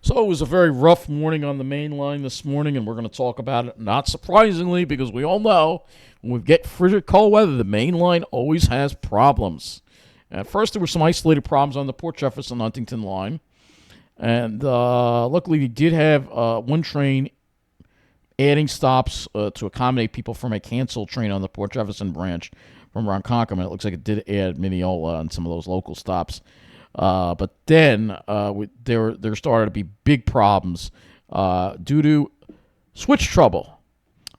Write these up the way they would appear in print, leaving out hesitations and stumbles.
So it was a very rough morning on the main line this morning, and we're going to talk about it, not surprisingly, because we all know when we get frigid cold weather, the main line always has problems. At first, there were some isolated problems on the Port Jefferson-Huntington line, and luckily, we did have one train adding stops to accommodate people from a canceled train on the Port Jefferson branch from Ronkonkoma, and it looks like it did add Mineola on some of those local stops. But then there started to be big problems due to switch trouble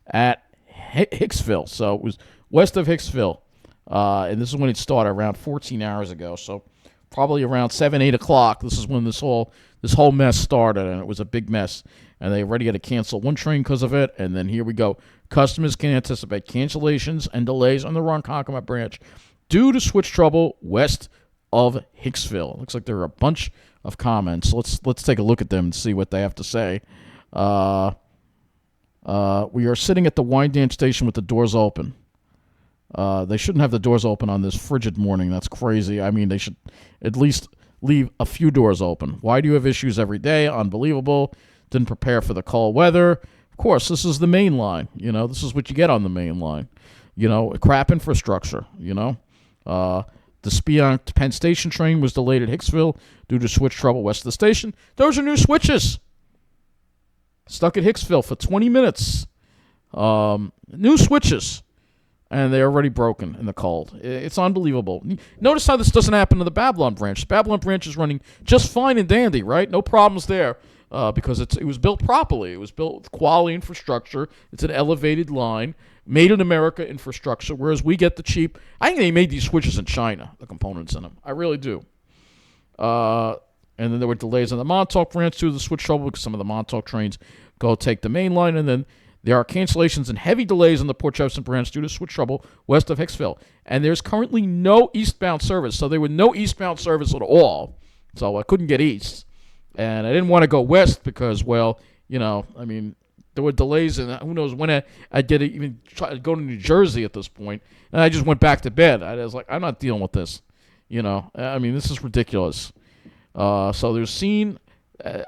at Hicksville. So it was west of Hicksville, and this is when it started around 14 hours ago. So probably around 7, 8 o'clock. This is when this whole mess started, and it was a big mess. And they already had to cancel one train because of it. And then here we go. Customers can anticipate cancellations and delays on the Ronkonkoma branch due to switch trouble west of Hicksville. Looks like there are a bunch of comments. Let's take a look at them and see what they have to say. We are sitting at the Wyandanch station with the doors open. They shouldn't have the doors open on this frigid morning. That's crazy. I mean, they should at least leave a few doors open. Why do you have issues every day? Unbelievable. Didn't prepare for the cold weather. Of course, this is the main line. You know, this is what you get on the main line. You know, crap infrastructure, you know. The Speonk to Penn Station train was delayed at Hicksville due to switch trouble west of the station. Those are new switches. Stuck at Hicksville for 20 minutes. New switches. And they're already broken in the cold. It's unbelievable. Notice how this doesn't happen to the Babylon branch. The Babylon branch is running just fine and dandy, right? No problems there because it was built properly. It was built with quality infrastructure. It's an elevated line. Made in America infrastructure, whereas we get the cheap. I think they made these switches in China, the components in them. I really do. And then there were delays on the Montauk branch due to the switch trouble because some of the Montauk trains go take the main line. And then there are cancellations and heavy delays on the Port Jefferson branch due to switch trouble west of Hicksville. And there's currently no eastbound service. So there was no eastbound service at all. So I couldn't get east. And I didn't want to go west because, well, you know, I mean, there were delays, and who knows when I did even try to go to New Jersey at this point, and I just went back to bed. I was like, I'm not dealing with this. You know, I mean, this is ridiculous. So there's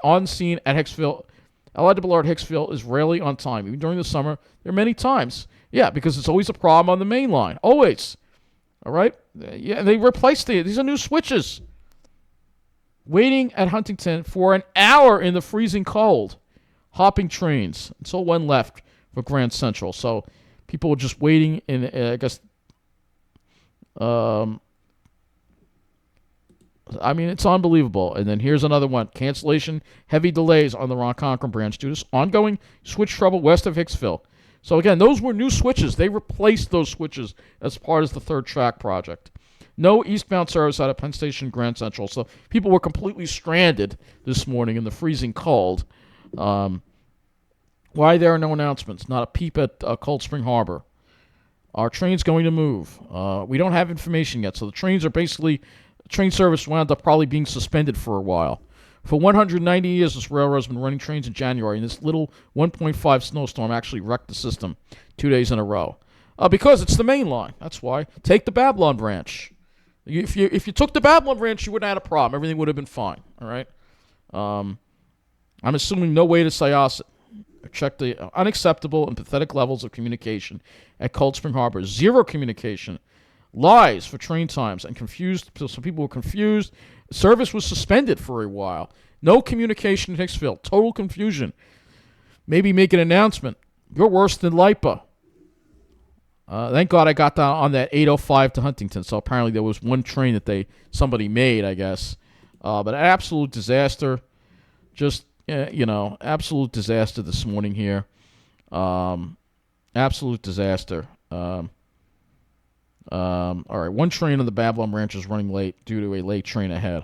on scene at Hicksville. LIRR at Hicksville is rarely on time. Even during the summer, there are many times. Yeah, because it's always a problem on the main line. Always. All right? Yeah, they replaced these are new switches. Waiting at Huntington for an hour in the freezing cold. Hopping trains until one left for Grand Central. So people were just waiting in, I guess, I mean, it's unbelievable. And then here's another one. Cancellation, heavy delays on the Ronkonkoma branch due to ongoing switch trouble west of Hicksville. So again, those were new switches. They replaced those switches as part of the third track project. No eastbound service out of Penn Station Grand Central. So people were completely stranded this morning in the freezing cold. Why there are no announcements? Not a peep at Cold Spring Harbor. Our train's going to move. We don't have information yet, so the trains are basically, train service wound up probably being suspended for a while. For 190 years, this railroad's been running trains in January, and this little 1.5 snowstorm actually wrecked the system 2 days in a row. Because it's the main line. That's why. Take the Babylon branch. If you took the Babylon branch, you wouldn't have had a problem. Everything would have been fine. All right. I'm assuming no way to Syosset. Check the unacceptable and pathetic levels of communication at Cold Spring Harbor. Zero communication. Lies for train times and confused. So some people were confused. Service was suspended for a while. No communication in Hicksville. Total confusion. Maybe make an announcement. You're worse than LIPA. Thank God I got down on that 805 to Huntington. So apparently there was one train that somebody made, I guess. But an absolute disaster. Just, absolute disaster this morning here. Absolute disaster. All right, one train on the Babylon branch is running late due to a late train ahead.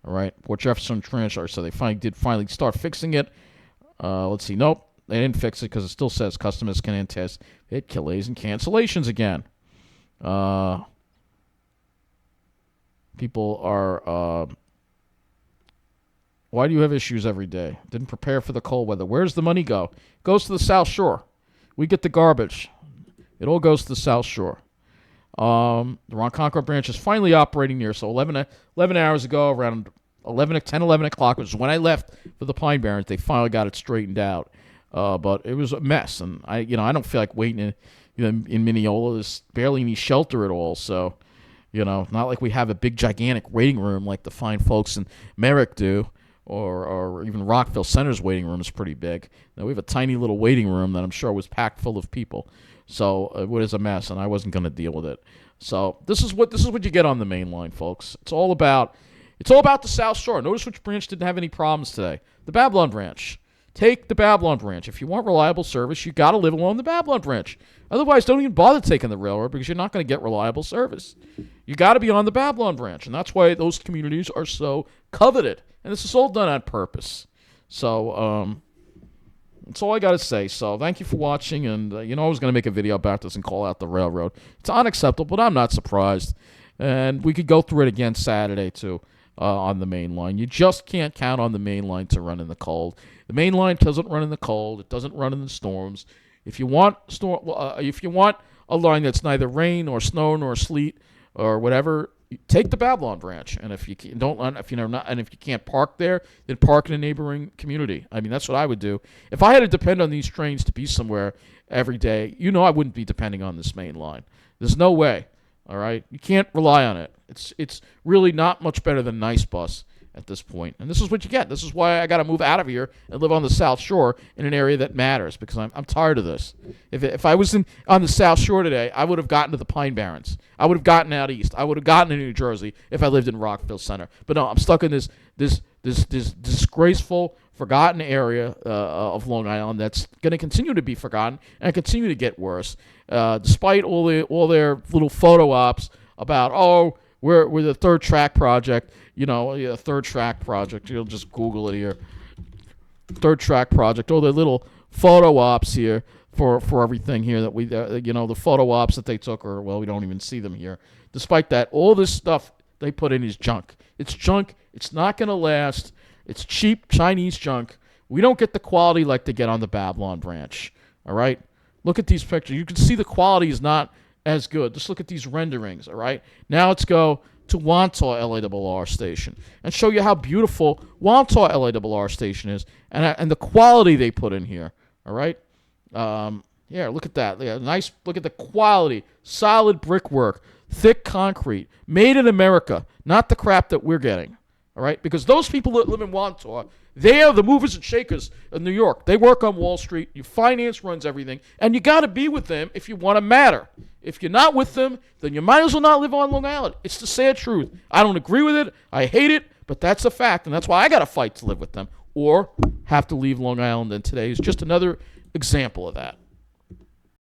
All right, Port Jefferson branch, so they finally start fixing it. Let's see. Nope, they didn't fix it because it still says customers can anticipate delays and cancellations again. People are... Why do you have issues every day? Didn't prepare for the cold weather. Where's the money go? It goes to the South Shore. We get the garbage. It all goes to the South Shore. The Ronkonkoma branch is finally operating near. So 11 hours ago, around 11 o'clock was when I left for the Pine Barrens. They finally got it straightened out. But it was a mess, and I don't feel like waiting in Mineola. There's barely any shelter at all, so not like we have a big gigantic waiting room like the fine folks in Merrick do, or even Rockville Center's waiting room is pretty big. Now we have a tiny little waiting room that I'm sure was packed full of people. So it was a mess, and I wasn't going to deal with it. So this is what you get on the main line, folks. It's all about the South Shore. Notice which branch didn't have any problems today. The Babylon branch. Take the Babylon branch. If you want reliable service, you got to live along the Babylon branch. Otherwise, don't even bother taking the railroad because you're not going to get reliable service. You got to be on the Babylon branch, and that's why those communities are so coveted. And this is all done on purpose. So that's all I got to say. So thank you for watching, and I was going to make a video about this and call out the railroad. It's unacceptable, but I'm not surprised. And we could go through it again Saturday, too. On the main line. You just can't count on the main line to run in the cold. The main line doesn't run in the cold. It doesn't run in the storms. If you want a line that's neither rain or snow nor sleet or whatever, take the Babylon branch. And if you can't park there, then park in a neighboring community. I mean, that's what I would do. If I had to depend on these trains to be somewhere every day, I wouldn't be depending on this main line. There's no way. All right, you can't rely on it. It's really not much better than Nice Bus at this point. And this is what you get. This is why I got to move out of here and live on the South Shore in an area that matters, because I'm tired of this. If I was on the South Shore today, I would have gotten to the Pine Barrens. I would have gotten out east. I would have gotten to New Jersey if I lived in Rockville Center. But no, I'm stuck in this disgraceful, forgotten area of Long Island that's going to continue to be forgotten and continue to get worse, despite all their little photo ops about we're the third track project. Third track project. You'll just Google it here. Third track project. All the little photo ops here for everything here that we the photo ops that they took, or we don't even see them here. Despite that, all this stuff they put in is junk. It's junk. It's not going to last. It's cheap Chinese junk. We don't get the quality like they get on the Babylon branch. All right? Look at these pictures. You can see the quality is not as good. Just look at these renderings. All right? Now let's go to Wantagh LIRR station and show you how beautiful Wantagh LIRR station is and the quality they put in here. All right? Look at that. Yeah, nice. Look at the quality. Solid brickwork. Thick concrete. Made in America. Not the crap that we're getting. All right? Because those people that live in Wantagh, they are the movers and shakers of New York. They work on Wall Street. Your finance runs everything. And you got to be with them if you want to matter. If you're not with them, then you might as well not live on Long Island. It's the sad truth. I don't agree with it. I hate it. But that's a fact. And that's why I got to fight to live with them or have to leave Long Island. And today is just another example of that.